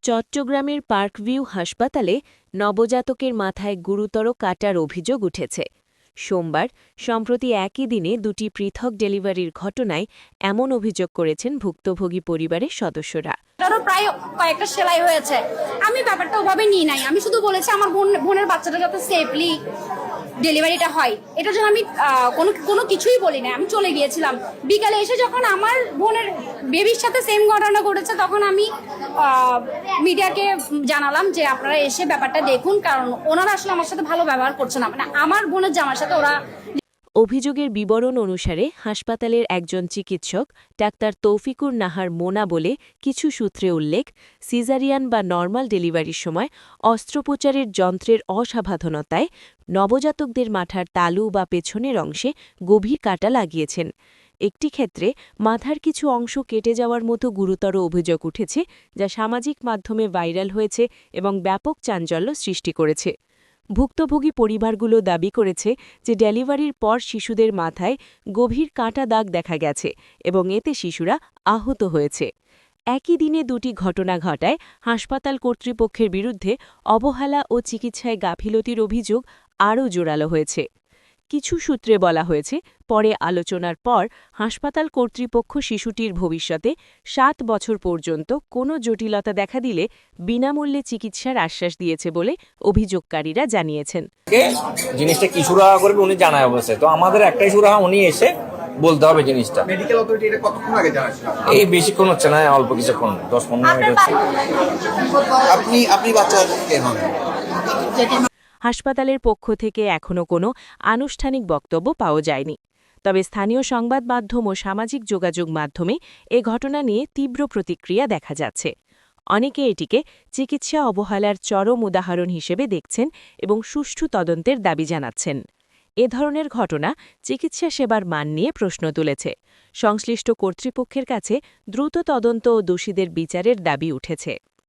চট্টগ্রামের পার্কভিউ হাসপাতালে নবজাতকের মাথায় গুরুতর কাটার অভিযোগ উঠেছে। সোমবার সম্প্রতি একই দিনে দুটি পৃথক ডেলিভারির ঘটনায় এমন অভিযোগ করেছেন ভুক্তভোগী পরিবারের সদস্যরা। প্রায় কয়েকটা সেলাই হয়েছে, আমি ব্যাপারটা ওভাবে নিই নাই। আমি শুধু বলেছি আমার বোনের বাচ্চাটা যাতে সেফলি ডেলিভারিটা হয়, এটার জন্য আমি কোনো কিছুই বলি না। আমি চলে গিয়েছিলাম। বিকালে এসে যখন আমার বোনের বেবির সাথে সেম ঘটনা ঘটেছে, তখন আমি মিডিয়াকে জানালাম যে আপনারা এসে ব্যাপারটা দেখুন, কারণ ওনারা আসলে আমার সাথে ভালো ব্যবহার করছে না। মানে আমার বোনের জামার সাথে ওরা। অভিযোগের বিবরণ অনুসারে হাসপাতালের একজন চিকিৎসক ডাক্তার তৌফিকুর নাহার মোনা বলে কিছু সূত্রে উল্লেখ, সিজারিয়ান বা নর্মাল ডেলিভারির সময় অস্ত্রোপচারের যন্ত্রের অসাবধানতায় নবজাতকদের মাথার তালু বা পেছনের অংশে গভীর কাটা লাগিয়েছেন। একটি ক্ষেত্রে মাথার কিছু অংশ কেটে যাওয়ার মতো গুরুতর অভিযোগ উঠেছে, যা সামাজিক মাধ্যমে ভাইরাল হয়েছে এবং ব্যাপক চাঞ্চল্য সৃষ্টি করেছে। ভুক্তভোগী পরিবারগুলো দাবি করেছে যে ডেলিভারির পর শিশুদের মাথায় গভীর কাটা দাগ দেখা গেছে এবং এতে শিশুরা আহত হয়েছে। একই দিনে দুটি ঘটনা ঘটায় হাসপাতাল কর্তৃপক্ষের বিরুদ্ধে অবহেলা ও চিকিৎসায় গাফিলতির অভিযোগ আরও জোরালো হয়েছে। কিছু সূত্রে বলা হয়েছে, পরে আলোচনার পর হাসপাতাল কর্তৃপক্ষ শিশুটির ভবিষ্যতে ৭ বছর পর্যন্ত কোনো জটিলতা দেখা দিলে বিনামূল্যে চিকিৎসার আশ্বাস দিয়েছে বলে অভিযোগকারীরা জানিয়েছেন। জিনিসটা কি সুরাহা করবে উনি জানায় অবশ্যই, তো আমাদের একটাই সুরাহা, উনি এসে বলতে হবে জিনিসটা। মেডিকেল অথরিটি এটা কতক্ষণ আগে জানাচ্ছিল? এই বেশিক্ষণ হচ্ছে না, অল্প কিছুক্ষণ, 10-15 মিনিট হচ্ছে। আপনি বাচ্চা কে হন? হাসপাতালের পক্ষ থেকে এখনও কোনো আনুষ্ঠানিক বক্তব্য পাওয়া যায়নি। তবে স্থানীয় সংবাদ মাধ্যম ও সামাজিক যোগাযোগ মাধ্যমে এ ঘটনা নিয়ে তীব্র প্রতিক্রিয়া দেখা যাচ্ছে। অনেকে এটিকে চিকিৎসা অবহেলার চরম উদাহরণ হিসেবে দেখছেন এবং সুষ্ঠু তদন্তের দাবি জানাচ্ছেন। এ ধরনের ঘটনা চিকিৎসা সেবার মান নিয়ে প্রশ্ন তুলেছে। সংশ্লিষ্ট কর্তৃপক্ষের কাছে দ্রুত তদন্ত ও দোষীদের বিচারের দাবি উঠেছে।